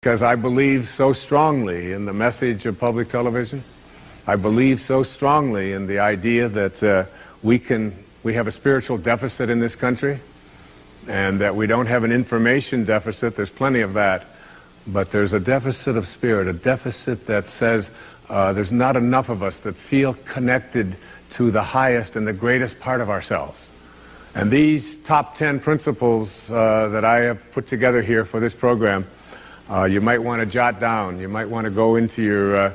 because I believe so strongly in the message of public television. I believe so strongly in the idea that we have a spiritual deficit in this country, and that we don't have an information deficit. There's plenty of that, but there's a deficit of spirit, a deficit that says there's not enough of us that feel connected to the highest and the greatest part of ourselves. And these top 10 principles that I have put together here for this program, you might want to jot down. You might want to go into your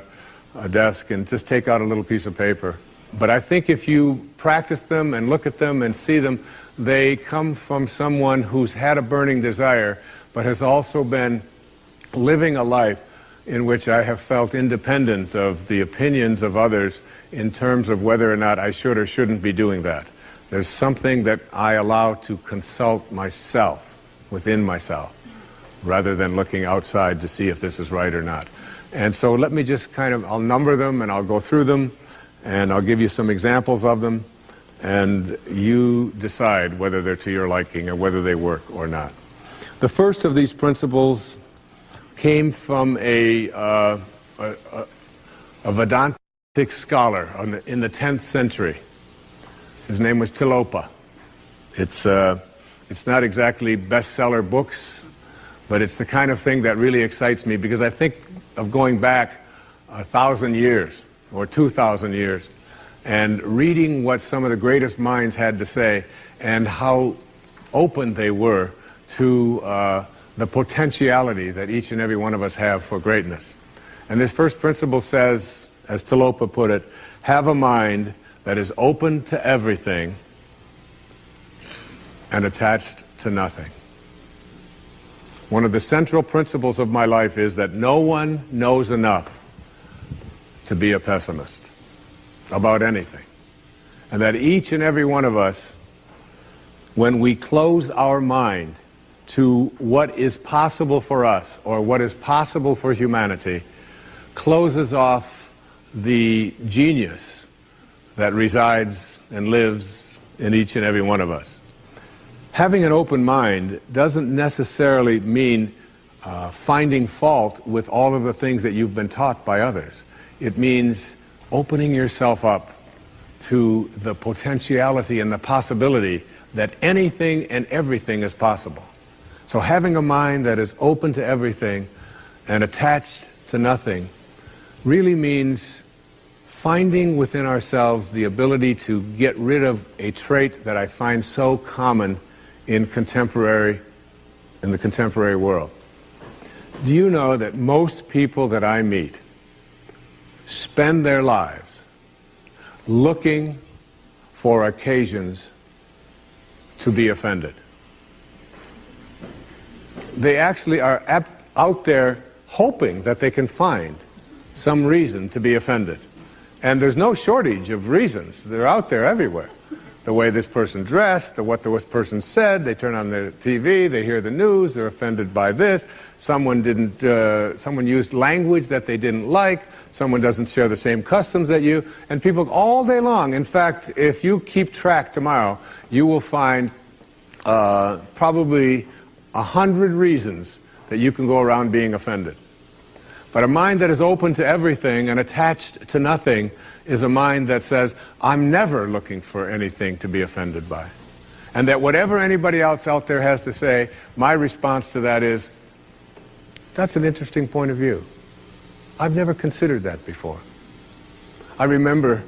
desk and just take out a little piece of paper. But I think if you practice them and look at them and see them, they come from someone who's had a burning desire, but has also been living a life in which I have felt independent of the opinions of others in terms of whether or not I should or shouldn't be doing that. There's something that I allow to consult myself, within myself, rather than looking outside to see if this is right or not. And so let me just I'll number them and I'll go through them and I'll give you some examples of them, and you decide whether they're to your liking or whether they work or not. The first of these principles came from a Vedantic scholar in the 10th century. His name was Tilopa. It's not exactly bestseller books, but it's the kind of thing that really excites me, because I think of going back 1,000 years or 2,000 years and reading what some of the greatest minds had to say and how open they were to the potentiality that each and every one of us have for greatness. And this first principle says, as Tilopa put it, have a mind that is open to everything and attached to nothing. One of the central principles of my life is that no one knows enough to be a pessimist about anything. And that each and every one of us, when we close our mind to what is possible for us or what is possible for humanity, closes off the genius that resides and lives in each and every one of us. Having an open mind doesn't necessarily mean finding fault with all of the things that you've been taught by others. It means opening yourself up to the potentiality and the possibility that anything and everything is possible. So having a mind that is open to everything and attached to nothing really means finding within ourselves the ability to get rid of a trait that I find so common in the contemporary world. Do you know that most people that I meet spend their lives looking for occasions to be offended? They actually are out there hoping that they can find some reason to be offended. And there's no shortage of reasons. They're out there everywhere. The way this person dressed, what this person said, they turn on their TV, they hear the news, they're offended by this, someone used language that they didn't like, someone doesn't share the same customs that you, and people all day long. In fact, if you keep track tomorrow, you will find probably 100 reasons that you can go around being offended. But a mind that is open to everything and attached to nothing is a mind that says, I'm never looking for anything to be offended by. And that whatever anybody else out there has to say, my response to that is, that's an interesting point of view. I've never considered that before. I remember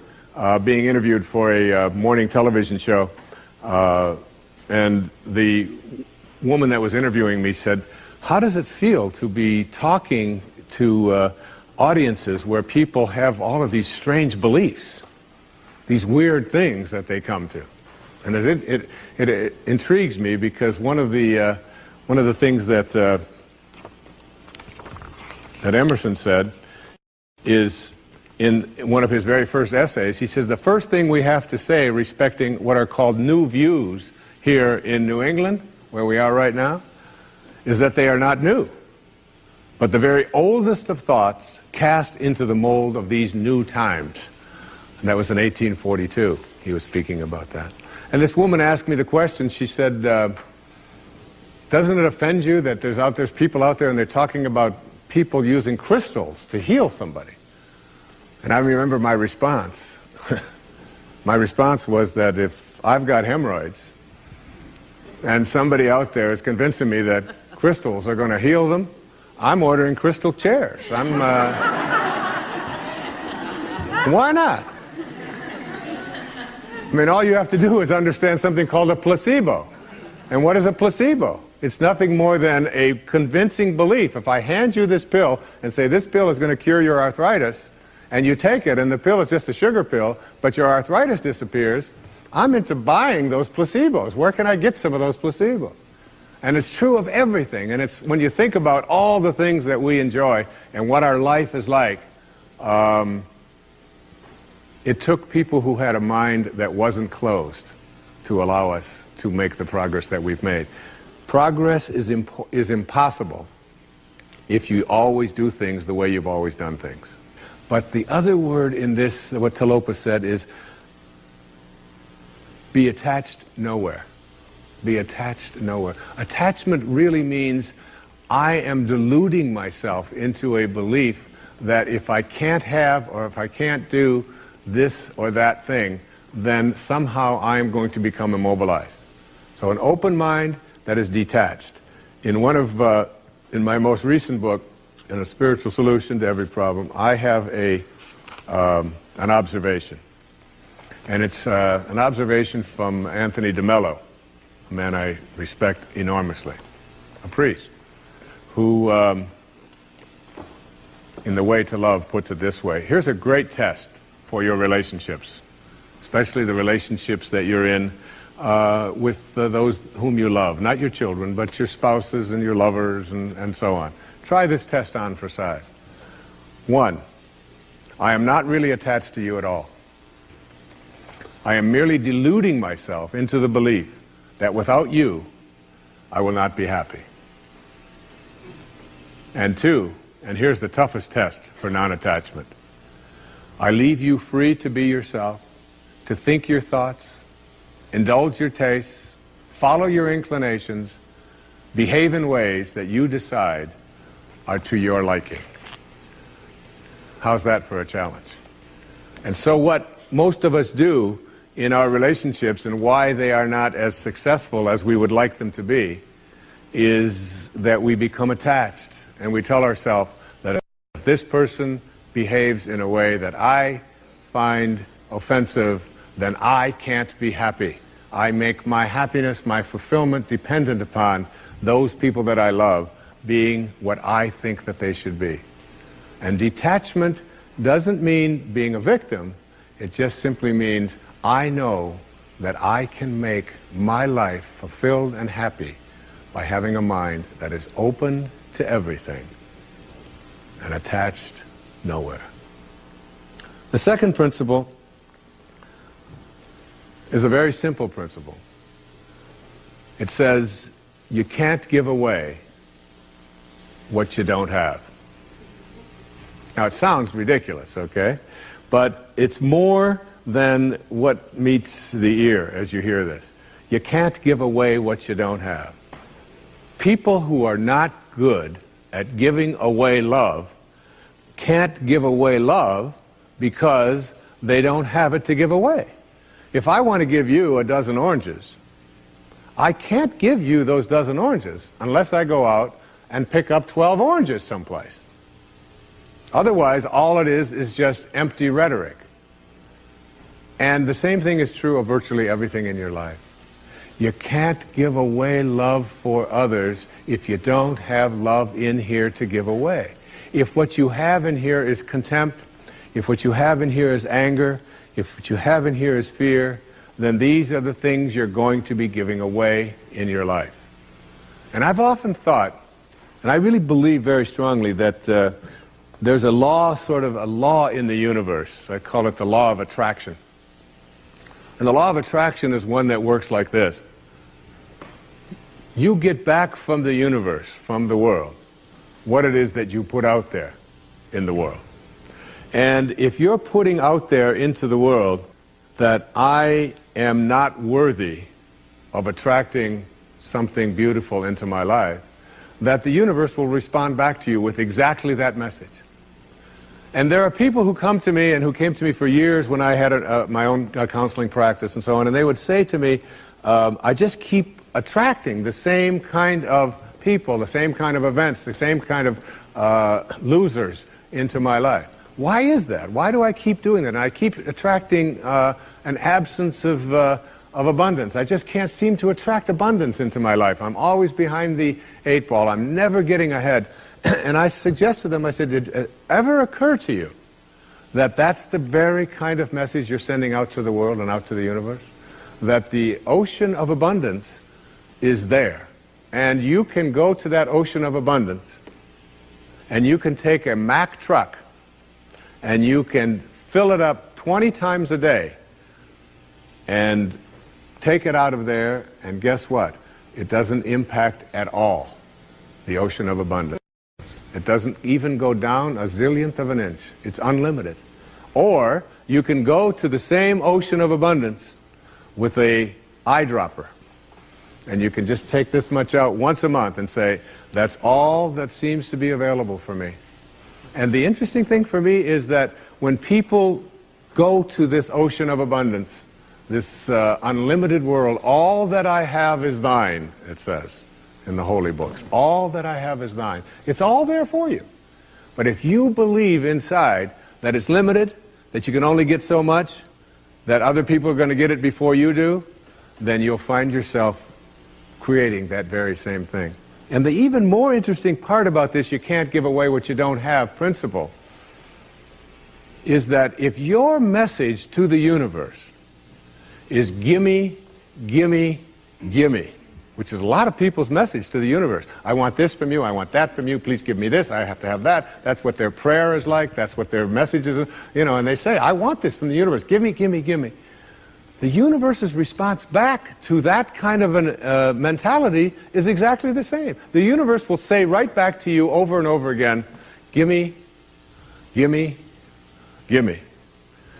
being interviewed for a morning television show, and the woman that was interviewing me said, how does it feel to be talking to audiences where people have all of these strange beliefs, these weird things that they come to? And it intrigues me, because one of the things that Emerson said is, in one of his very first essays, he says the first thing we have to say respecting what are called new views here in New England, where we are right now, is that they are not new, but the very oldest of thoughts cast into the mold of these new times. And that was in 1842. He was speaking about that. And this woman asked me the question. She said, doesn't it offend you that there's people out there and they're talking about people using crystals to heal somebody. And I remember my response. My response was that if I've got hemorrhoids and somebody out there is convincing me that crystals are going to heal them, I'm ordering crystal chairs. Why not? I mean, all you have to do is understand something called a placebo. And what is a placebo? It's nothing more than a convincing belief. If I hand you this pill and say this pill is going to cure your arthritis, and you take it and the pill is just a sugar pill, but your arthritis disappears, I'm into buying those placebos. Where can I get some of those placebos? And it's true of everything. And it's when you think about all the things that we enjoy and what our life is like, it took people who had a mind that wasn't closed to allow us to make the progress that we've made. Progress is impossible if you always do things the way you've always done things. But the other word in this, what Talopa said, is be attached nowhere. Be attached nowhere. Attachment really means I am deluding myself into a belief that if I can't have or if I can't do this or that thing, then somehow I am going to become immobilized. So an open mind that is detached. In my most recent book, in A Spiritual Solution to Every Problem, I have an observation. And it's an observation from Anthony DeMello, a man I respect enormously, a priest, who, in The Way to Love, puts it this way. Here's a great test for your relationships, especially the relationships that you're in with those whom you love, not your children, but your spouses and your lovers and so on. Try this test on for size. 1, I am not really attached to you at all. I am merely deluding myself into the belief that without you, I will not be happy. And 2, and here's the toughest test for non-attachment, I leave you free to be yourself, to think your thoughts, indulge your tastes, follow your inclinations, behave in ways that you decide are to your liking. How's that for a challenge? And so what most of us do in our relationships and why they are not as successful as we would like them to be is that we become attached and we tell ourselves that if this person behaves in a way that I find offensive, then I can't be happy. I make my happiness, my fulfillment dependent upon those people that I love being what I think that they should be. And detachment doesn't mean being a victim. It just simply means I know that I can make my life fulfilled and happy by having a mind that is open to everything and attached nowhere. The second principle is a very simple principle. It says you can't give away what you don't have. Now it sounds ridiculous, okay? But it's more than what meets the ear as you hear this. You can't give away what you don't have. People who are not good at giving away love can't give away love because they don't have it to give away. If I want to give you a dozen oranges, I can't give you those dozen oranges unless I go out and pick up 12 oranges someplace. Otherwise, all it is just empty rhetoric. And the same thing is true of virtually everything in your life. You can't give away love for others if you don't have love in here to give away. If what you have in here is contempt, if what you have in here is anger, if what you have in here is fear, then these are the things you're going to be giving away in your life. And I've often thought, and I really believe very strongly that there's a law, sort of a law in the universe. I call it the law of attraction. And the law of attraction is one that works like this. You get back from the universe, from the world, what it is that you put out there in the world. And if you're putting out there into the world that I am not worthy of attracting something beautiful into my life, that the universe will respond back to you with exactly that message. And there are people who come to me and who came to me for years when I had my own counseling practice and so on, and they would say to me, I just keep attracting the same kind of people, the same kind of events, the same kind of losers into my life. Why is that? Why do I keep doing that? And I keep attracting an absence of abundance. I just can't seem to attract abundance into my life. I'm always behind the 8 ball. I'm never getting ahead. And I suggested to them, I said, did it ever occur to you that that's the very kind of message you're sending out to the world and out to the universe? That the ocean of abundance is there. And you can go to that ocean of abundance and you can take a Mack truck and you can fill it up 20 times a day and take it out of there, and guess what? It doesn't impact at all the ocean of abundance. It doesn't even go down a zillionth of an inch. It's unlimited. Or you can go to the same ocean of abundance with a eyedropper, and you can just take this much out once a month and say, that's all that seems to be available for me. And the interesting thing for me is that when people go to this ocean of abundance, this unlimited world, all that I have is thine, it says in the holy books. All that I have is thine. It's all there for you. But if you believe inside that it's limited, that you can only get so much, that other people are going to get it before you do, then you'll find yourself creating that very same thing. And the even more interesting part about this, you can't give away what you don't have principle, is that if your message to the universe is gimme, gimme, gimme, which is a lot of people's message to the universe. I want this from you, I want that from you, please give me this, I have to have that. That's what their prayer is like, that's what their message is, you know, and they say, I want this from the universe, gimme, gimme, gimme. The universe's response back to that kind of a mentality is exactly the same. The universe will say right back to you over and over again, gimme, gimme, gimme.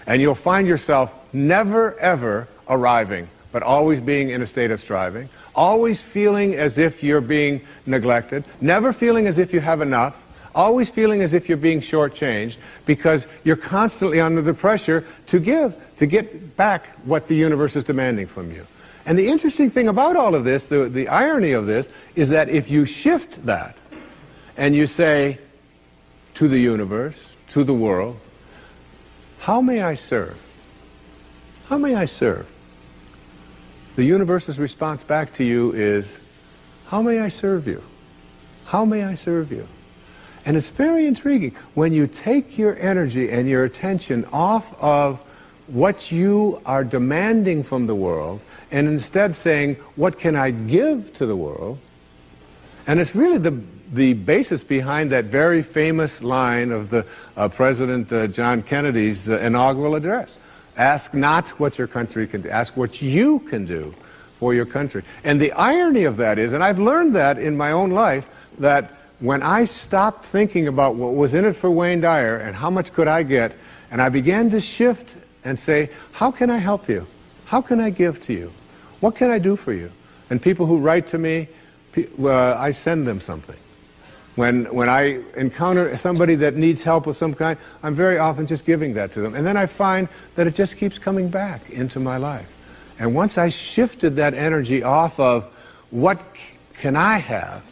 And you'll find yourself never ever arriving, but always being in a state of striving, always feeling as if you're being neglected, never feeling as if you have enough, always feeling as if you're being shortchanged, because you're constantly under the pressure to give, to get back what the universe is demanding from you. And the interesting thing about all of this, the irony of this, is that if you shift that and you say to the universe, to the world, how may I serve? How may I serve? The universe's response back to you is, how may I serve you? How may I serve you? And it's very intriguing. When you take your energy and your attention off of what you are demanding from the world, and instead saying, what can I give to the world? And it's really the basis behind that very famous line of the President John Kennedy's inaugural address. Ask not what your country can do, ask what you can do for your country. And the irony of that is, and I've learned that in my own life, that when I stopped thinking about what was in it for Wayne Dyer and how much could I get, and I began to shift and say, how can I help you? How can I give to you? What can I do for you? And people who write to me, I send them something. When I encounter somebody that needs help of some kind, I'm very often just giving that to them. And then I find that it just keeps coming back into my life. And once I shifted that energy off of what can I have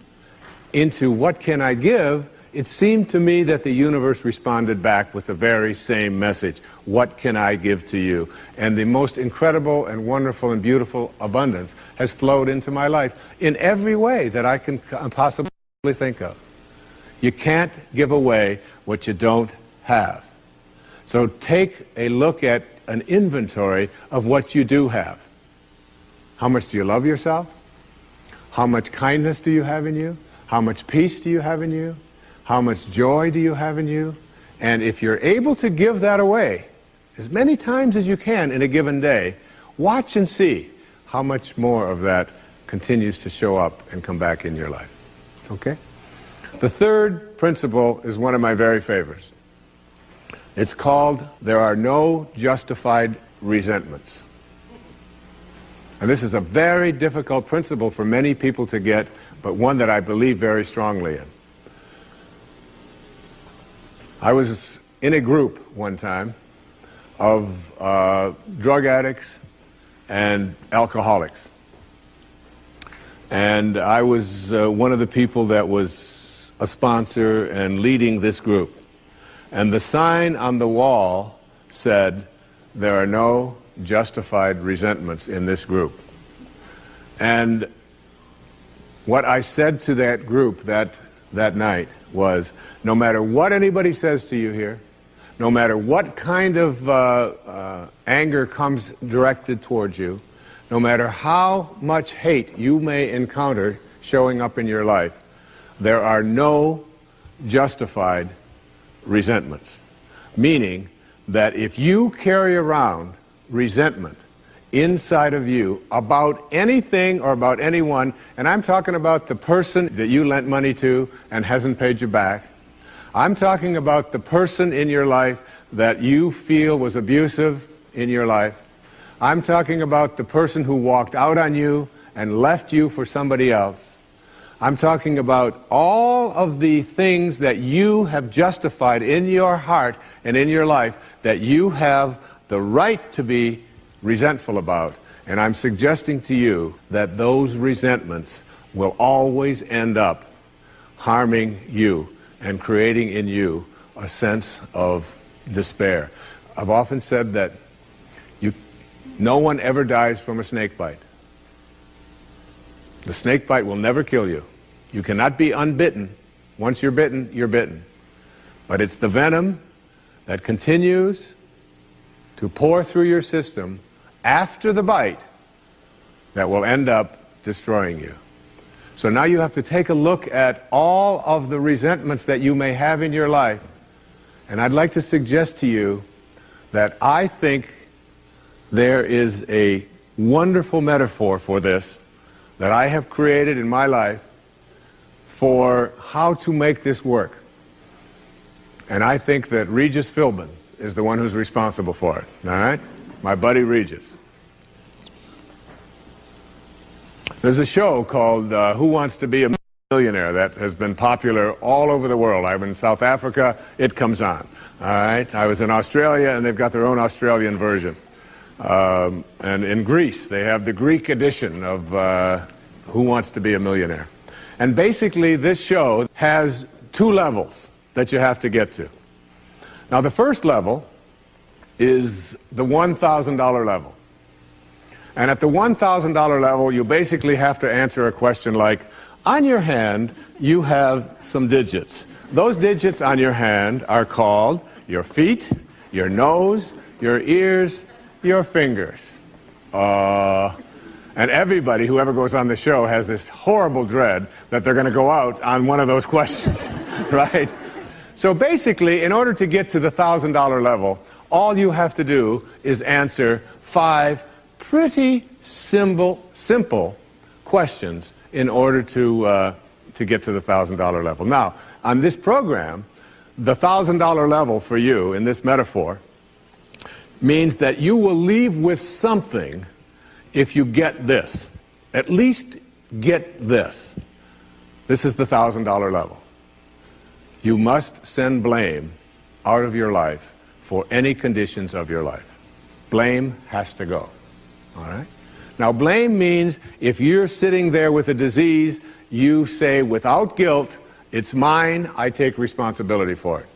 into what can I give, it seemed to me that the universe responded back with the very same message. What can I give to you? And the most incredible and wonderful and beautiful abundance has flowed into my life in every way that I can possibly think of. You can't give away what you don't have. So take a look at an inventory of what you do have. How much do you love yourself? How much kindness do you have in you? How much peace do you have in you? How much joy do you have in you? And if you're able to give that away as many times as you can in a given day, watch and see how much more of that continues to show up and come back in your life. Okay? The third principle is one of my very favorites. It's called, there are no justified resentments. And this is a very difficult principle for many people to get, but one that I believe very strongly in. I was in a group one time of drug addicts and alcoholics. And I was one of the people that was a sponsor and leading this group. And the sign on the wall said, "There are no justified resentments in this group." And what I said to that group that night was, no matter what anybody says to you here, no matter what kind of anger comes directed towards you, no matter how much hate you may encounter showing up in your life, there are no justified resentments. Meaning that if you carry around resentment inside of you about anything or about anyone, and I'm talking about the person that you lent money to and hasn't paid you back, I'm talking about the person in your life that you feel was abusive in your life, I'm talking about the person who walked out on you and left you for somebody else. I'm talking about all of the things that you have justified in your heart and in your life that you have the right to be resentful about. And I'm suggesting to you that those resentments will always end up harming you and creating in you a sense of despair. I've often said that no one ever dies from a snake bite. The snake bite will never kill you. You cannot be unbitten. Once you're bitten, you're bitten. But it's the venom that continues to pour through your system after the bite that will end up destroying you. So now you have to take a look at all of the resentments that you may have in your life. And I'd like to suggest to you that I think there is a wonderful metaphor for this that I have created in my life for how to make this work. And I think that Regis Philbin is the one who's responsible for it, all right? My buddy Regis. There's a show called Who Wants to Be a Millionaire that has been popular all over the world. I'm in South Africa, it comes on, all right? I was in Australia, and they've got their own Australian version. And in Greece, they have the Greek edition of Who Wants to Be a Millionaire. And basically, this show has two levels that you have to get to. Now, the first level is the $1,000 level. And at the $1,000 level, you basically have to answer a question like, on your hand, you have some digits. Those digits on your hand are called your feet, your nose, your ears, your fingers. And everybody who ever goes on the show has this horrible dread that they're going to go out on one of those questions, right? So basically, in order to get to the $1,000 level, all you have to do is answer 5 pretty simple questions in order to get to the $1,000 level. Now, on this program, the $1,000 level for you in this metaphor means that you will leave with something if you get this. At least get this. This is the $1,000 level. You must send blame out of your life for any conditions of your life. Blame has to go. All right? Now, blame means if you're sitting there with a disease, you say without guilt, it's mine, I take responsibility for it.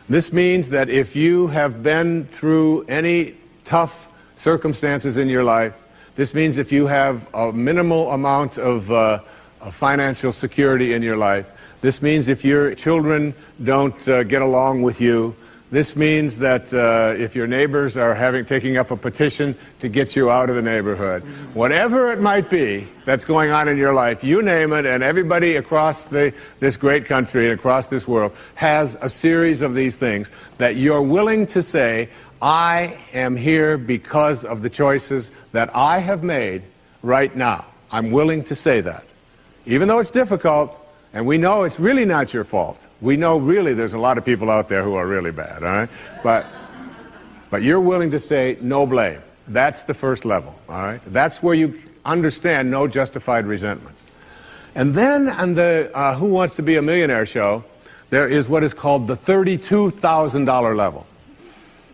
This means that if you have been through any tough circumstances in your life, this means if you have a minimal amount of financial security in your life, this means if your children don't get along with you, this means that if your neighbors are taking up a petition to get you out of the neighborhood, whatever it might be that's going on in your life, you name it, and everybody across this great country and across this world has a series of these things that you're willing to say, I am here because of the choices that I have made right now. I'm willing to say that. Even though it's difficult, and we know it's really not your fault. We know really there's a lot of people out there who are really bad, all right? But you're willing to say no blame. That's the first level, all right? That's where you understand no justified resentments. And then on the Who Wants to Be a Millionaire show, there is what is called the $32,000 level.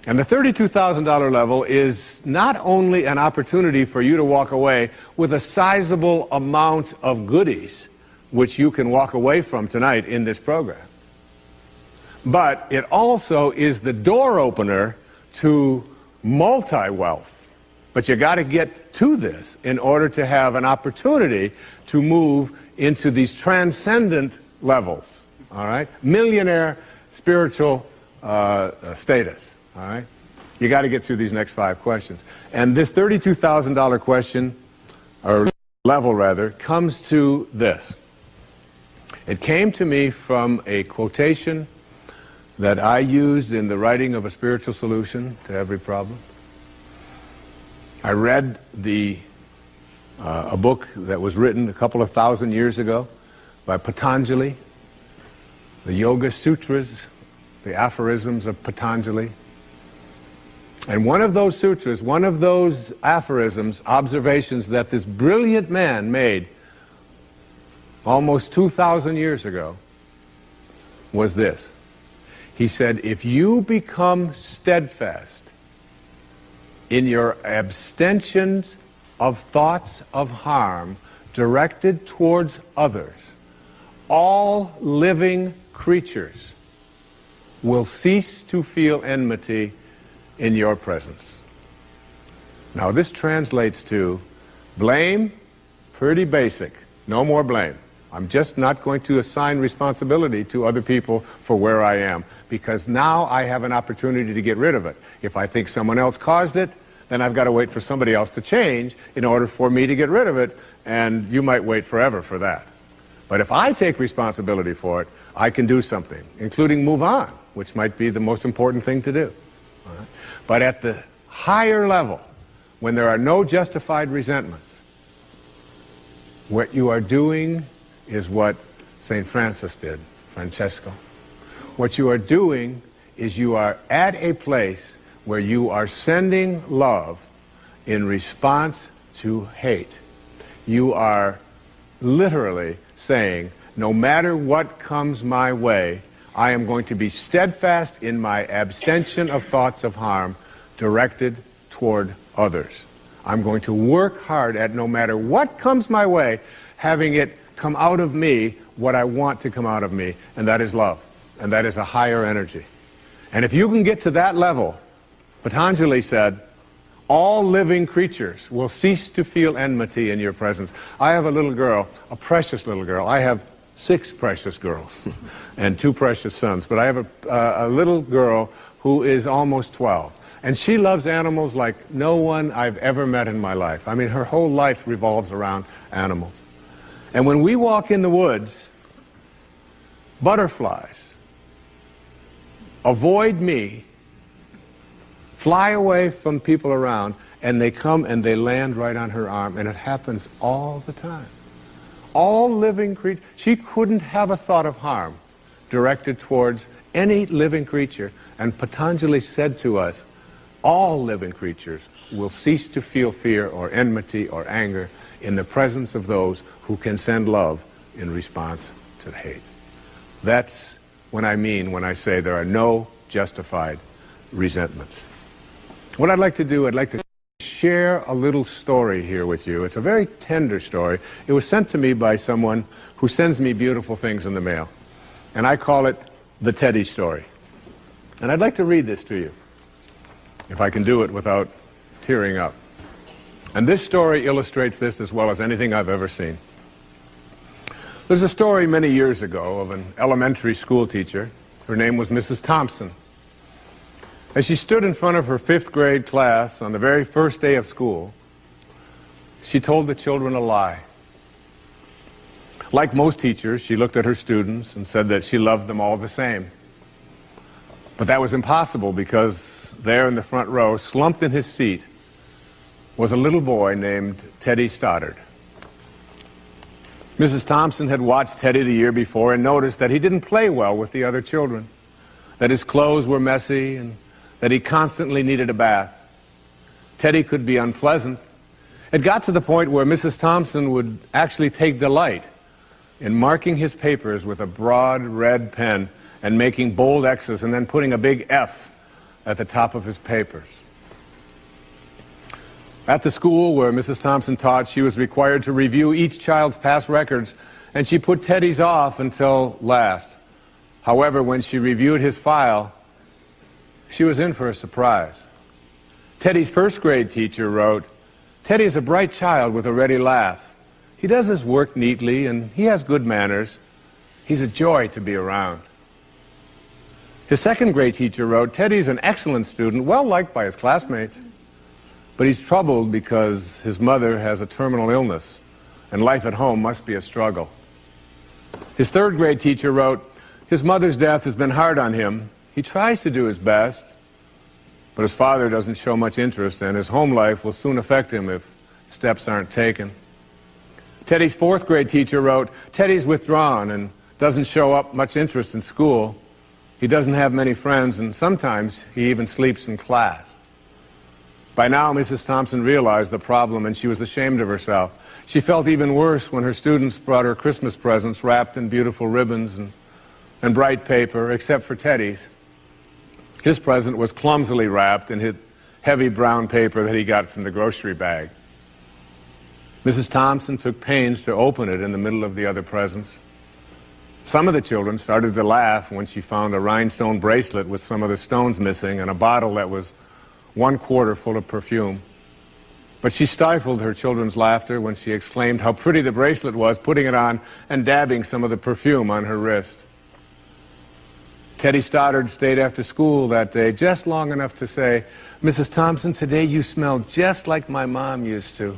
And the $32,000 level is not only an opportunity for you to walk away with a sizable amount of goodies, which you can walk away from tonight in this program, but it also is the door opener to multi-wealth. But you got to get to this in order to have an opportunity to move into these transcendent levels, all right? Millionaire spiritual status. All right? You got to get through these next 5 questions. And this $32,000 question, or level rather, comes to this. It came to me from a quotation that I used in the writing of A Spiritual Solution to Every Problem. I read a book that was written a couple of thousand years ago by Patanjali, the Yoga Sutras, the aphorisms of Patanjali. And one of those sutras, one of those aphorisms, observations that this brilliant man made almost 2,000 years ago was this. He said, if you become steadfast in your abstentions of thoughts of harm directed towards others, all living creatures will cease to feel enmity in your presence. Now this translates to blame, pretty basic, no more blame. I'm just not going to assign responsibility to other people for where I am, because now I have an opportunity to get rid of it. If I think someone else caused it, then I've got to wait for somebody else to change in order for me to get rid of it, and you might wait forever for that. But if I take responsibility for it, I can do something, including move on, which might be the most important thing to do. All right? But at the higher level, when there are no justified resentments, what you are doing is what St. Francis did, Francesco. What you are doing is you are at a place where you are sending love in response to hate. You are literally saying, no matter what comes my way, I am going to be steadfast in my abstention of thoughts of harm directed toward others. I'm going to work hard at, no matter what comes my way, having it come out of me what I want to come out of me, and that is love, and that is a higher energy. And if you can get to that level, Patanjali said, all living creatures will cease to feel enmity in your presence. I have a little girl, a precious little girl. I have 6 precious girls and 2 precious sons, but I have a little girl who is almost 12. And she loves animals like no one I've ever met in my life. I mean, her whole life revolves around animals. And when we walk in the woods, butterflies avoid me, fly away from people around, and they come and they land right on her arm, and it happens all the time. All living creatures, she couldn't have a thought of harm directed towards any living creature. And Patanjali said to us, all living creatures will cease to feel fear or enmity or anger in the presence of those who can send love in response to hate. That's what I mean when I say there are no justified resentments. What I'd like to do, I'd like to share a little story here with you. It's a very tender story. It was sent to me by someone who sends me beautiful things in the mail. And I call it the Teddy story. And I'd like to read this to you, if I can do it without tearing up. And this story illustrates this as well as anything I've ever seen. There's a story many years ago of an elementary school teacher. Her name was Mrs. Thompson. As she stood in front of her 5th grade class on the very first day of school, she told the children a lie. Like most teachers, she looked at her students and said that she loved them all the same. But that was impossible, because there in the front row, slumped in his seat, was a little boy named Teddy Stoddard. Mrs. Thompson had watched Teddy the year before and noticed that he didn't play well with the other children, that his clothes were messy, and that he constantly needed a bath. Teddy could be unpleasant. It got to the point where Mrs. Thompson would actually take delight in marking his papers with a broad red pen and making bold X's and then putting a big F at the top of his papers. At the school where Mrs. Thompson taught, she was required to review each child's past records, and she put Teddy's off until last. However, when she reviewed his file, she was in for a surprise. Teddy's first grade teacher wrote, "Teddy is a bright child with a ready laugh. He does his work neatly and he has good manners. He's a joy to be around." His second grade teacher wrote, "Teddy's an excellent student, well liked by his classmates, but he's troubled because his mother has a terminal illness and life at home must be a struggle." His third grade teacher wrote, "His mother's death has been hard on him. He tries to do his best, but his father doesn't show much interest, and his home life will soon affect him if steps aren't taken." Teddy's fourth grade teacher wrote, "Teddy's withdrawn and doesn't show up much interest in school. He doesn't have many friends, and sometimes he even sleeps in class." By now, Mrs. Thompson realized the problem, and she was ashamed of herself. She felt even worse when her students brought her Christmas presents wrapped in beautiful ribbons and bright paper, except for Teddy's. His present was clumsily wrapped in heavy brown paper that he got from the grocery bag. Mrs. Thompson took pains to open it in the middle of the other presents. Some of the children started to laugh when she found a rhinestone bracelet with some of the stones missing and a bottle that was 1/4 full of perfume. But she stifled her children's laughter when she exclaimed how pretty the bracelet was, putting it on and dabbing some of the perfume on her wrist. Teddy Stoddard stayed after school that day just long enough to say, "Mrs. Thompson, today you smell just like my mom used to."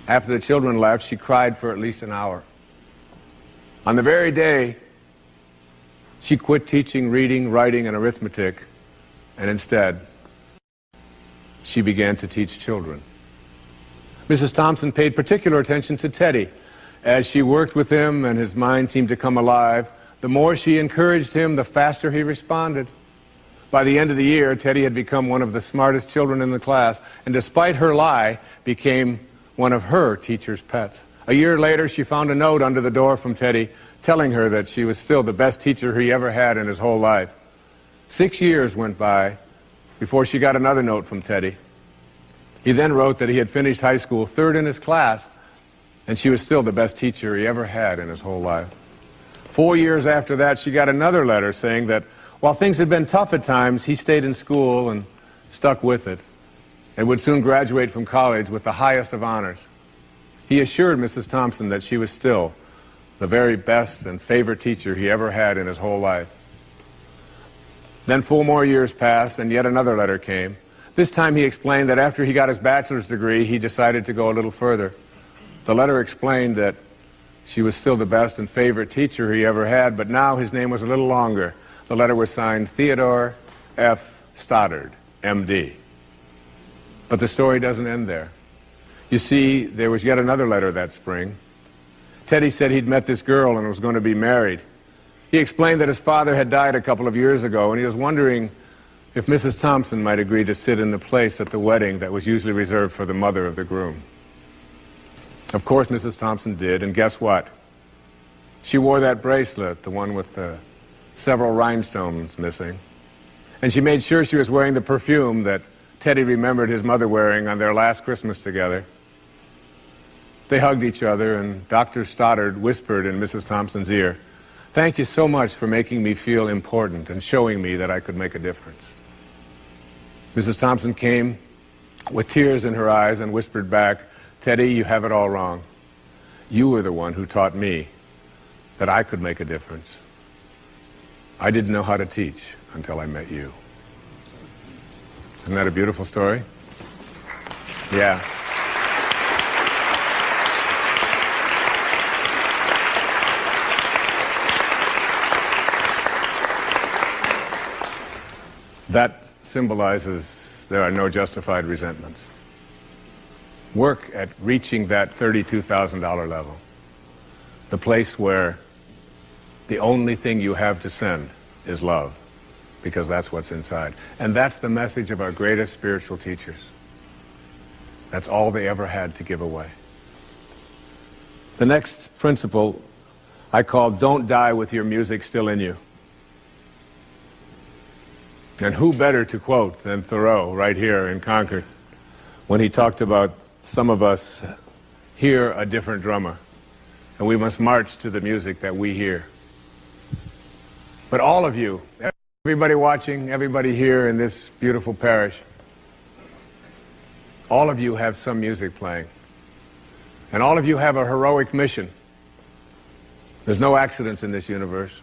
After the children left, she cried for at least an hour. On the very day, she quit teaching reading, writing, and arithmetic, and instead, she began to teach children. Mrs. Thompson paid particular attention to Teddy. As she worked with him and his mind seemed to come alive, the more she encouraged him, the faster he responded. By the end of the year, Teddy had become one of the smartest children in the class, and despite her lie, became one of her teacher's pets. A year later, she found a note under the door from Teddy telling her that she was still the best teacher he ever had in his whole life. 6 years went by before she got another note from Teddy. He then wrote that he had finished high school third in his class, and she was still the best teacher he ever had in his whole life. 4 years after that, she got another letter saying that while things had been tough at times, he stayed in school and stuck with it, and would soon graduate from college with the highest of honors. He assured Mrs. Thompson that she was still the very best and favorite teacher he ever had in his whole life. Then 4 more years passed, and yet another letter came. This time he explained that after he got his bachelor's degree, he decided to go a little further. The letter explained that she was still the best and favorite teacher he ever had, but now his name was a little longer. The letter was signed Theodore F. Stoddard, M.D. But the story doesn't end there. You see, there was yet another letter that spring. Teddy said he'd met this girl and was going to be married. He explained that his father had died a couple of years ago, and he was wondering if Mrs. Thompson might agree to sit in the place at the wedding that was usually reserved for the mother of the groom. Of course, Mrs. Thompson did, and guess what? She wore that bracelet, the one with the several rhinestones missing, and she made sure she was wearing the perfume that Teddy remembered his mother wearing on their last Christmas together. They hugged each other, and Dr. Stoddard whispered in Mrs. Thompson's ear, "Thank you so much for making me feel important and showing me that I could make a difference." Mrs. Thompson came with tears in her eyes and whispered back, "Teddy, you have it all wrong. You were the one who taught me that I could make a difference. I didn't know how to teach until I met you." Isn't that a beautiful story? Yeah. That symbolizes there are no justified resentments. Work at reaching that $32,000 level, the place where the only thing you have to send is love. because that's what's inside. And that's the message of our greatest spiritual teachers. That's all they ever had to give away. The next principle I call don't die with your music still in you. And who better to quote than Thoreau right here in Concord when he talked about some of us hear a different drummer and we must march to the music that we hear. But all of you, everybody watching, everybody here in this beautiful parish, all of you have some music playing. And all of you have a heroic mission. There's no accidents in this universe.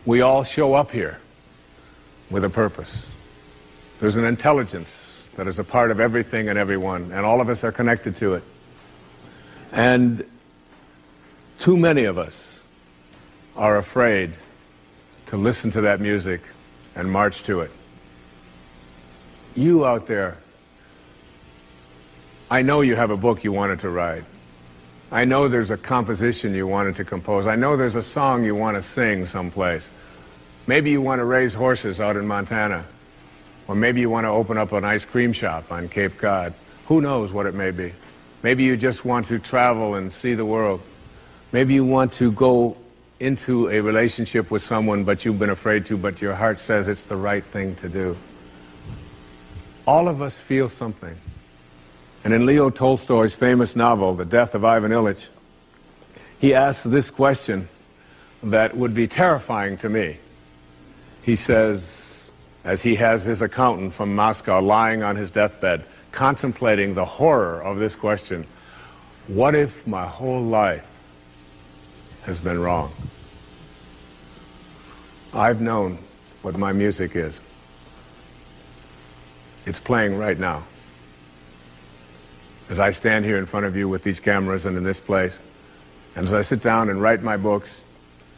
We all show up here with a purpose. There's an intelligence that is a part of everything and everyone, and all of us are connected to it. And too many of us are afraid to listen to that music and march to it. You out there, I know you have a book you wanted to write. I know there's a composition you wanted to compose. I know there's a song you want to sing someplace. Maybe you want to raise horses out in Montana. Or maybe you want to open up an ice cream shop on Cape Cod. Who knows what it may be. Maybe you just want to travel and see the world. Maybe you want to go into a relationship with someone but you've been afraid to, but your heart says it's the right thing to do. All of us feel something. And in Leo Tolstoy's famous novel, The Death of Ivan Ilyich, he asks this question that would be terrifying to me. He says, as he has his accountant from Moscow lying on his deathbed, contemplating the horror of this question, what if my whole life has been wrong? I've known what my music is. It's playing right now. As I stand here in front of you with these cameras and in this place, and as I sit down and write my books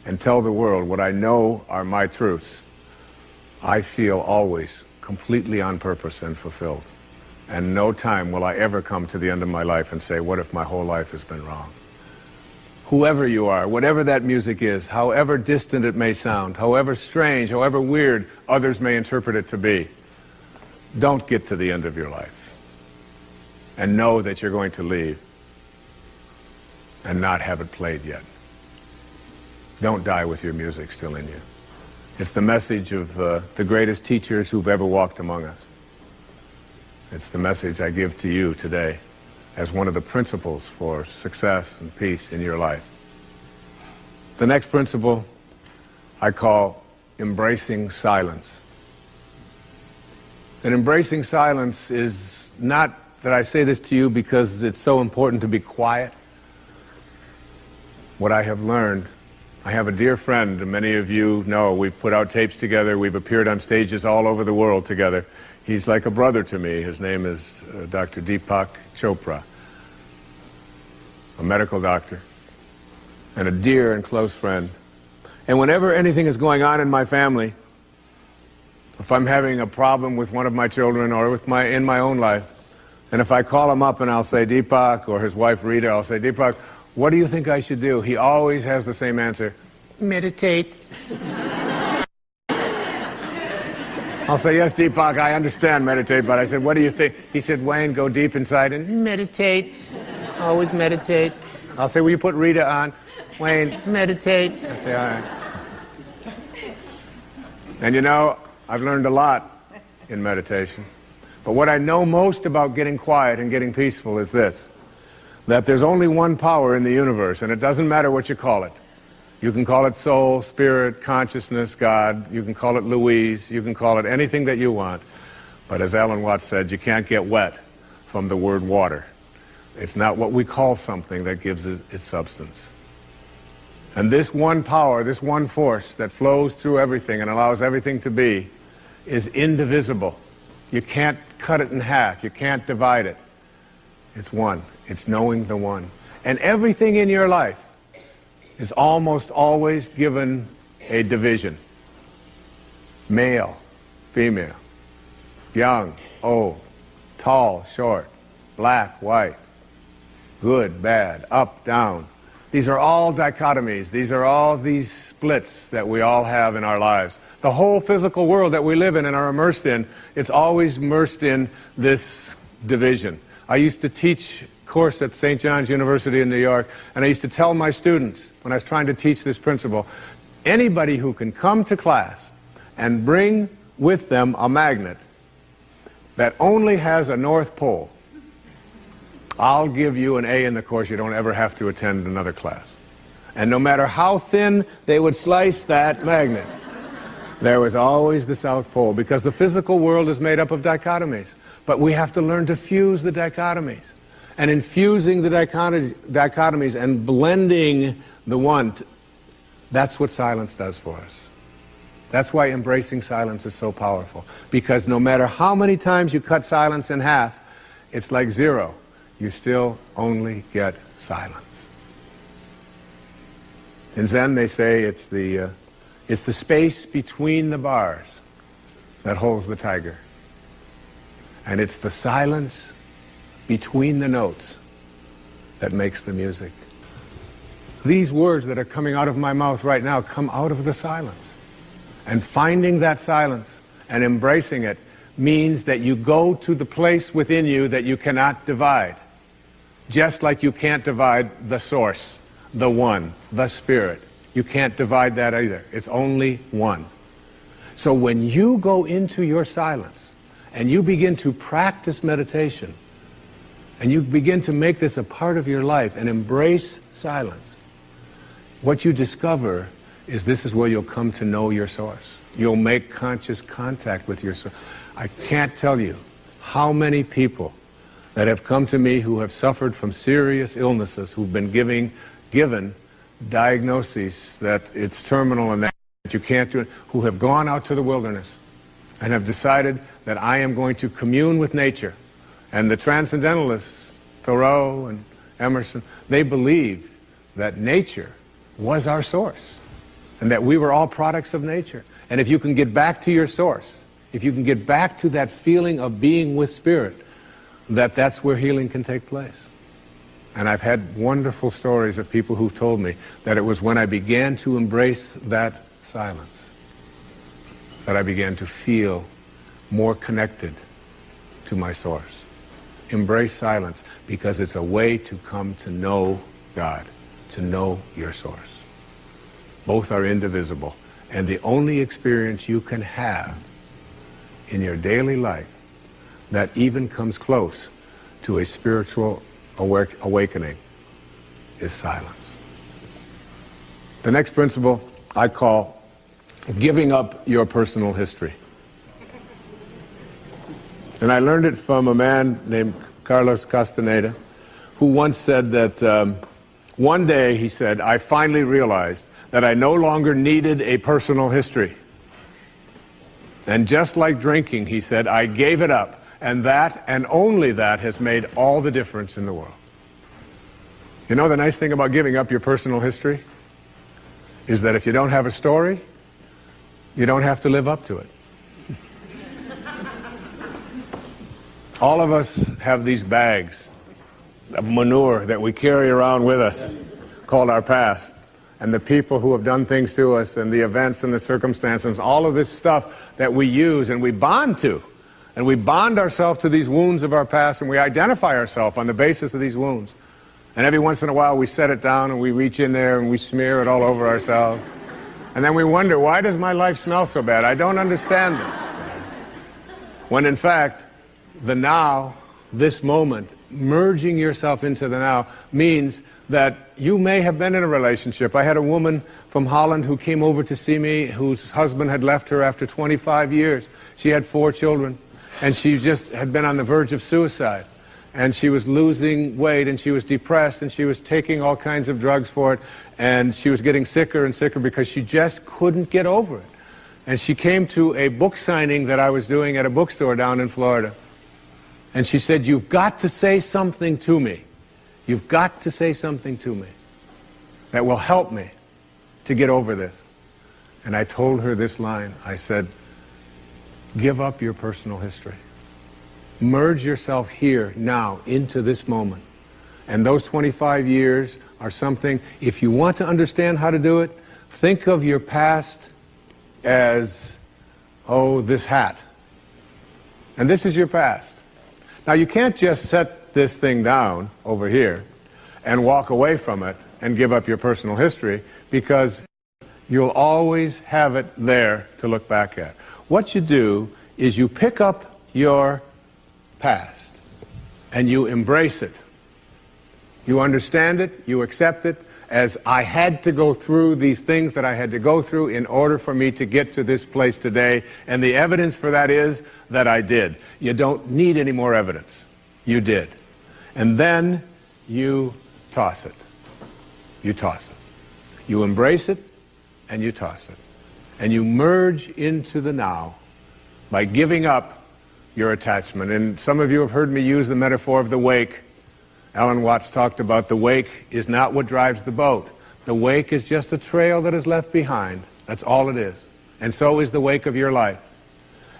and tell the world what I know are my truths, I feel always completely on purpose and fulfilled. And no time will I ever come to the end of my life and say, what if my whole life has been wrong? Whoever you are, whatever that music is, however distant it may sound, however strange, however weird others may interpret it to be, don't get to the end of your life and know that you're going to leave and not have it played yet. Don't die with your music still in you. It's the message of the greatest teachers who've ever walked among us. It's the message I give to you today as one of the principles for success and peace in your life. The next principle I call embracing silence. And embracing silence is not that I say this to you because it's so important to be quiet. What I have learned, I have a dear friend, and many of you know, we've put out tapes together, we've appeared on stages all over the world together. He's like a brother to me. His name is Dr. Deepak Chopra, a medical doctor, and a dear and close friend. And whenever anything is going on in my family, if I'm having a problem with one of my children or in my own life, and if I call him up and I'll say, Deepak, or his wife Rita, I'll say, Deepak, what do you think I should do? He always has the same answer, meditate. I'll say, yes, Deepak, I understand meditate, but I said, what do you think? He said, Wayne, go deep inside and meditate. Always meditate. I'll say, will you put Rita on? Wayne, meditate. I say, all right. And you know, I've learned a lot in meditation. But what I know most about getting quiet and getting peaceful is this, that there's only one power in the universe, and it doesn't matter what you call it. You can call it soul, spirit, consciousness, God. You can call it Louise. You can call it anything that you want. But as Alan Watts said, you can't get wet from the word water. It's not what we call something that gives it its substance. And this one power, this one force that flows through everything and allows everything to be, is indivisible. You can't cut it in half. You can't divide it. It's one. It's knowing the one. And everything in your life is almost always given a division. Male, female, young, old, tall, short, black, white, good, bad, up, down. These are all dichotomies. These are all these splits that we all have in our lives. The whole physical world that we live in and are immersed in, it's always immersed in this division. I used to teach a course at St. John's University in New York, and I used to tell my students, when I was trying to teach this principle, anybody who can come to class and bring with them a magnet that only has a North Pole, I'll give you an A in the course. You don't ever have to attend another class. And no matter how thin they would slice that magnet, there was always the South Pole, because the physical world is made up of dichotomies. But we have to learn to fuse the dichotomies. And in fusing the dichotomies and blending the one, that's what silence does for us. That's why embracing silence is so powerful. Because no matter how many times you cut silence in half, it's like zero. You still only get silence. In Zen, they say it's the space between the bars that holds the tiger. And it's the silence between the notes that makes the music. These words that are coming out of my mouth right now come out of the silence. And finding that silence and embracing it means that you go to the place within you that you cannot divide. Just like you can't divide the source, the one, the spirit. You can't divide that either. It's only one. So when you go into your silence and you begin to practice meditation and you begin to make this a part of your life and embrace silence, what you discover is this is where you'll come to know your source. You'll make conscious contact with your source. I can't tell you how many people that have come to me who have suffered from serious illnesses, who've been given diagnoses that it's terminal and that you can't do it, who have gone out to the wilderness and have decided that I am going to commune with nature. And the transcendentalists, Thoreau and Emerson, they believed that nature was our source and that we were all products of nature. And if you can get back to your source, if you can get back to that feeling of being with spirit, that's where healing can take place. And I've had wonderful stories of people who've told me that it was when I began to embrace that silence that I began to feel more connected to my source. Embrace silence because it's a way to come to know God, to know your source. Both are indivisible. And the only experience you can have in your daily life that even comes close to a spiritual awakening is silence. The next principle I call giving up your personal history. And I learned it from a man named Carlos Castaneda, who once said that one day, he said, I finally realized that I no longer needed a personal history. And just like drinking, he said, I gave it up. And that, and only that, has made all the difference in the world. You know the nice thing about giving up your personal history? Is that if you don't have a story, you don't have to live up to it. All of us have these bags of manure that we carry around with us, called our past. And the people who have done things to us, and the events and the circumstances, all of this stuff that we use and we bond to. And we bond ourselves to these wounds of our past, and we identify ourselves on the basis of these wounds. And every once in a while we set it down and we reach in there and we smear it all over ourselves. And then we wonder, why does my life smell so bad? I don't understand this. When in fact, the now, this moment, merging yourself into the now, means that you may have been in a relationship. I had a woman from Holland who came over to see me, whose husband had left her after 25 years. She had 4 children. And she just had been on the verge of suicide. And she was losing weight, and she was depressed, and she was taking all kinds of drugs for it. And she was getting sicker and sicker because she just couldn't get over it. And she came to a book signing that I was doing at a bookstore down in Florida. And she said, you've got to say something to me. You've got to say something to me that will help me to get over this. And I told her this line. I said, give up your personal history. Merge yourself here, now, into this moment. And those 25 years are something, if you want to understand how to do it, think of your past as, oh, this hat. And this is your past. Now, you can't just set this thing down over here and walk away from it and give up your personal history, because you'll always have it there to look back at. What you do is you pick up your past and you embrace it. You understand it, you accept it, as I had to go through these things that I had to go through in order for me to get to this place today, and the evidence for that is that I did. You don't need any more evidence. You did. And then you toss it. You toss it. You embrace it, and you toss it. And you merge into the now by giving up your attachment. And some of you have heard me use the metaphor of the wake. Alan Watts talked about the wake is not what drives the boat. The wake is just a trail that is left behind. That's all it is. And so is the wake of your life.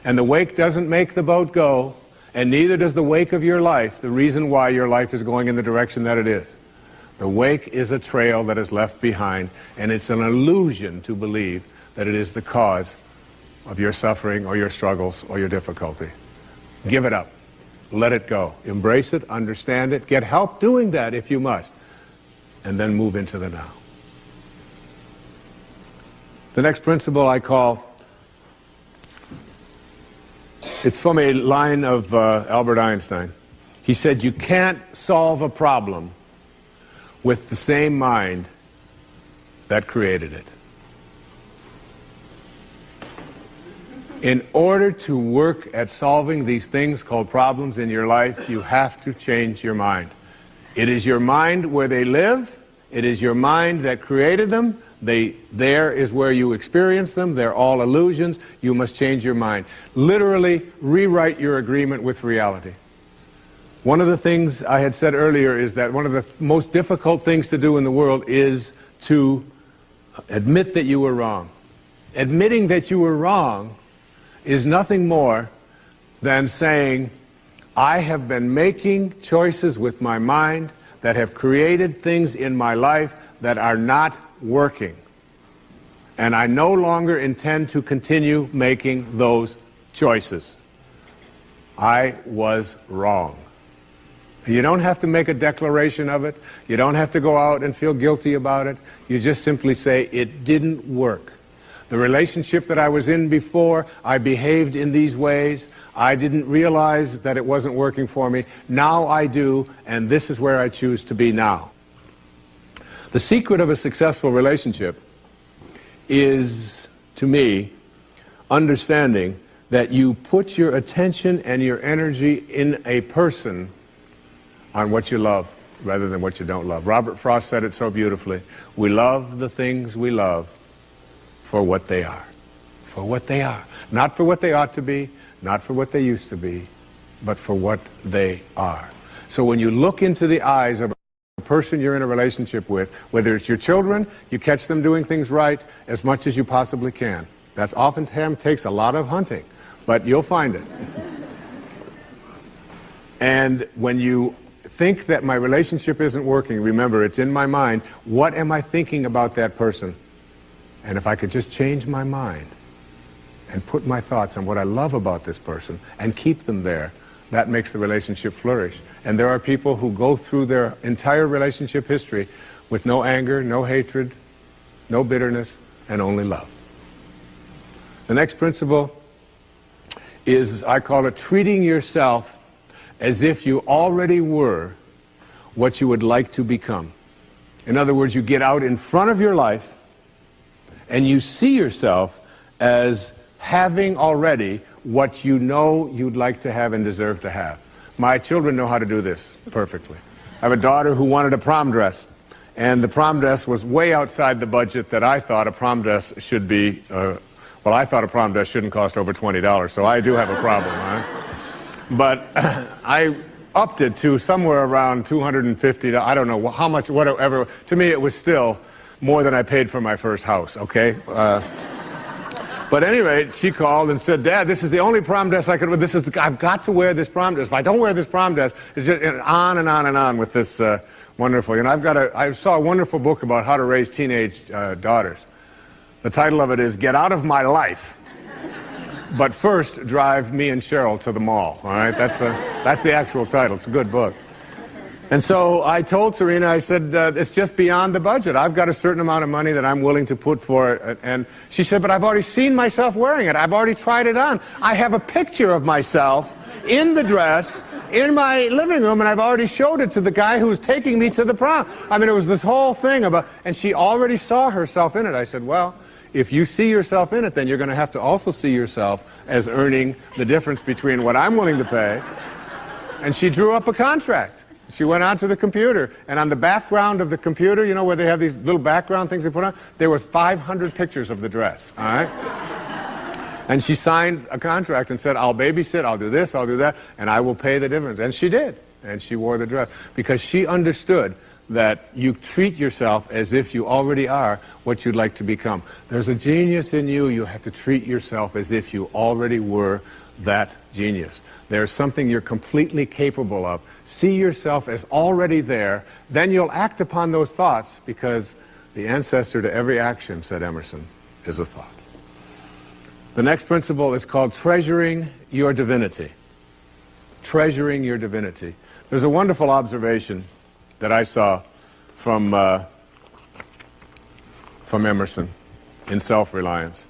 And the wake doesn't make the boat go, and neither does the wake of your life, the reason why your life is going in the direction that it is. The wake is a trail that is left behind, and it's an illusion to believe that it is the cause of your suffering or your struggles or your difficulty. Give it up. Let it go. Embrace it, understand it, get help doing that if you must, and then move into the now. The next principle I call, it's from a line of Albert Einstein. He said, you can't solve a problem with the same mind that created it. In order to work at solving these things called problems in your life, you have to change your mind. It is your mind where they live. It is your mind that created them. There is where you experience them. They're all illusions. You must change your mind. Literally rewrite your agreement with reality. One of the things I had said earlier is that one of the most difficult things to do in the world is to admit that you were wrong. Admitting that you were wrong is nothing more than saying, I have been making choices with my mind that have created things in my life that are not working. And I no longer intend to continue making those choices. I was wrong. You don't have to make a declaration of it. You don't have to go out and feel guilty about it. You just simply say, it didn't work. The relationship that I was in before, I behaved in these ways. I didn't realize that it wasn't working for me. Now I do, and this is where I choose to be now. The secret of a successful relationship is, to me, understanding that you put your attention and your energy in a person on what you love rather than what you don't love. Robert Frost said it so beautifully. We love the things we love for what they are. For what they are. Not for what they ought to be, not for what they used to be, but for what they are. So when you look into the eyes of a person you're in a relationship with, whether it's your children, you catch them doing things right as much as you possibly can. That's oftentimes takes a lot of hunting, but you'll find it. And when you think that my relationship isn't working, remember, it's in my mind. What am I thinking about that person? And if I could just change my mind and put my thoughts on what I love about this person and keep them there, that makes the relationship flourish. And there are people who go through their entire relationship history with no anger, no hatred, no bitterness, and only love. The next principle is, I call it treating yourself as if you already were what you would like to become. In other words, you get out in front of your life and you see yourself as having already what you know you'd like to have and deserve to have. My children know how to do this perfectly. I have a daughter who wanted a prom dress, and the prom dress was way outside the budget that I thought a prom dress should be. Well, I thought a prom dress shouldn't cost over $20, so I do have a problem, right? But I upped it to somewhere around $250. I don't know how much, whatever. To me, it was still more than I paid for my first house, okay? But at any rate, she called and said, Dad, this is the only prom dress I could wear. I've got to wear this prom dress. If I don't wear this prom dress, it's just on and on and on with this wonderful. You know, I saw a wonderful book about how to raise teenage daughters. The title of it is Get Out of My Life, but first drive me and Cheryl to the mall. All right, that's the actual title. It's a good book. And so I told Serena, I said, it's just beyond the budget. I've got a certain amount of money that I'm willing to put for it. And she said, but I've already seen myself wearing it. I've already tried it on. I have a picture of myself in the dress in my living room, and I've already showed it to the guy who was taking me to the prom. I mean, it was this whole thing about, and she already saw herself in it. I said, well, if you see yourself in it, then you're going to have to also see yourself as earning the difference between what I'm willing to pay. And she drew up a contract. She went onto the computer, and on the background of the computer, you know, where they have these little background things they put on, there was 500 pictures of the dress, all right? And she signed a contract and said, I'll babysit, I'll do this, I'll do that, and I will pay the difference. And she did, and she wore the dress, because she understood that you treat yourself as if you already are what you'd like to become. There's a genius in you. You have to treat yourself as if you already were that genius. There's something you're completely capable of. See yourself as already there. Then you'll act upon those thoughts, because the ancestor to every action, said Emerson, is a thought. The next principle is called treasuring your divinity. Treasuring your divinity. There's a wonderful observation that I saw from Emerson in Self-Reliance.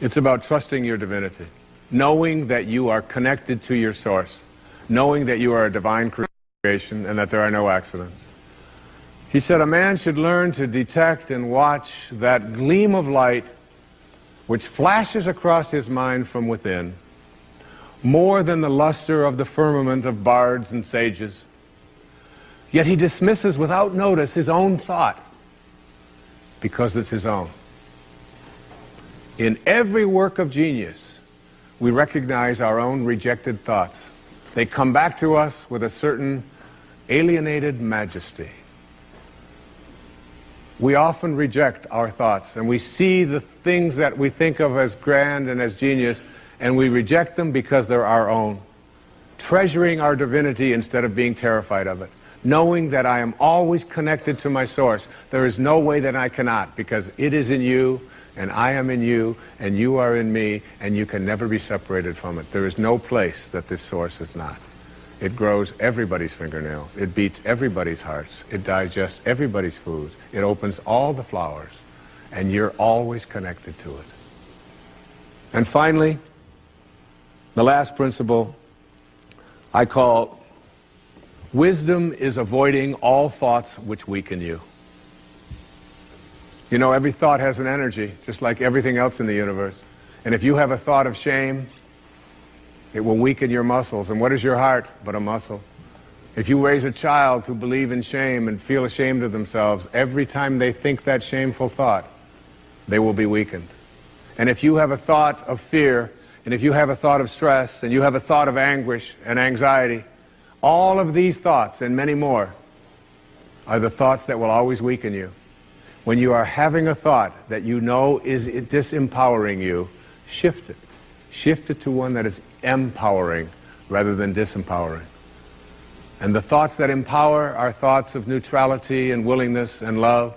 It's about trusting your divinity, knowing that you are connected to your source, knowing that you are a divine creation and that there are no accidents. He said, a man should learn to detect and watch that gleam of light which flashes across his mind from within, more than the luster of the firmament of bards and sages. Yet he dismisses without notice his own thought, because it's his own. In every work of genius, we recognize our own rejected thoughts. They come back to us with a certain alienated majesty. We often reject our thoughts, and we see the things that we think of as grand and as genius, and we reject them because they're our own. Treasuring our divinity instead of being terrified of it. Knowing that I am always connected to my source. There is no way that I cannot, because it is in you, and I am in you, and you are in me, and you can never be separated from it. There is no place that this source is not. It grows everybody's fingernails. It beats everybody's hearts. It digests everybody's foods. It opens all the flowers, and you're always connected to it. And finally, the last principle I call wisdom is avoiding all thoughts which weaken you. You know, every thought has an energy, just like everything else in the universe. And if you have a thought of shame, it will weaken your muscles. And what is your heart but a muscle? If you raise a child who believe in shame and feel ashamed of themselves, every time they think that shameful thought, they will be weakened. And if you have a thought of fear, and if you have a thought of stress, and you have a thought of anguish and anxiety, all of these thoughts and many more are the thoughts that will always weaken you. When you are having a thought that you know is disempowering you, shift it. Shift it to one that is empowering rather than disempowering. And the thoughts that empower are thoughts of neutrality and willingness and love,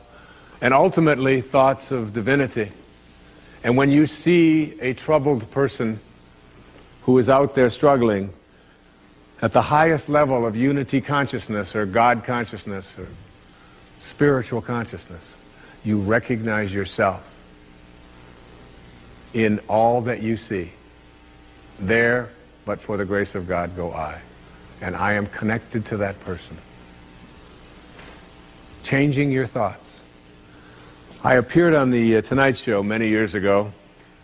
and ultimately thoughts of divinity. And when you see a troubled person who is out there struggling at the highest level of unity consciousness or God consciousness or spiritual consciousness, you recognize yourself in all that you see. There, but for the grace of God, go I. And I am connected to that person. Changing your thoughts. I appeared on the Tonight Show many years ago,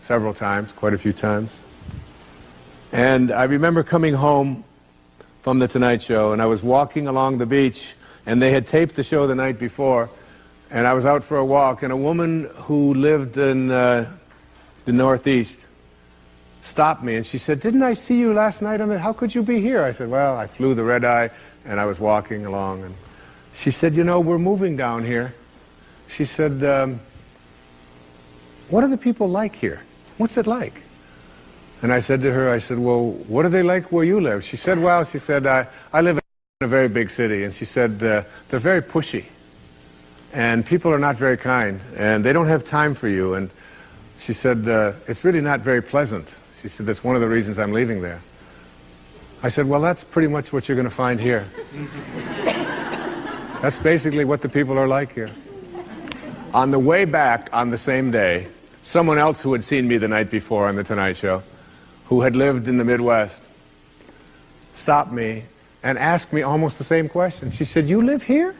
several times, quite a few times. And I remember coming home from the Tonight Show, and I was walking along the beach, and they had taped the show the night before, and I was out for a walk, and a woman who lived in the Northeast stopped me, and she said, "Didn't I see you last night on the, how could you be here?" I said, "Well, I flew the red eye, and I was walking along." And she said, "You know, we're moving down here." She said, what are the people like here? What's it like? And I said to her, I said, well, what are they like where you live? She said, well, she said, I live in a very big city. And she said, they're very pushy. And people are not very kind. And they don't have time for you. And she said, it's really not very pleasant. She said, that's one of the reasons I'm leaving there. I said, well, that's pretty much what you're going to find here. That's basically what the people are like here. On the way back on the same day, someone else who had seen me the night before on The Tonight Show, who had lived in the Midwest, stopped me and asked me almost the same question. She said, you live here?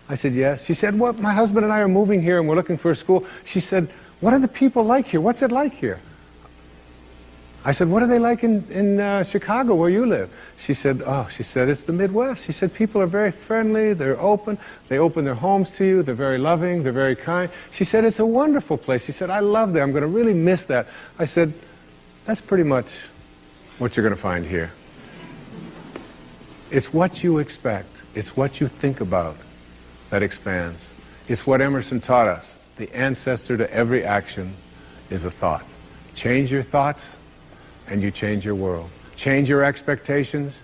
I said, yes. She said, well, my husband and I are moving here and we're looking for a school. She said, what are the people like here? What's it like here? I said, what are they like in Chicago where you live? She said, it's the Midwest. She said, people are very friendly, they're open, they open their homes to you, they're very loving, they're very kind. She said, it's a wonderful place. She said, I love that, I'm going to really miss that. I said, that's pretty much what you're going to find here. It's what you expect, it's what you think about that expands. It's what Emerson taught us. The ancestor to every action is a thought. Change your thoughts, and you change your world. Change your expectations,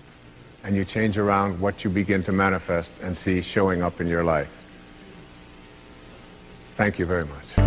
and you change around what you begin to manifest and see showing up in your life. Thank you very much.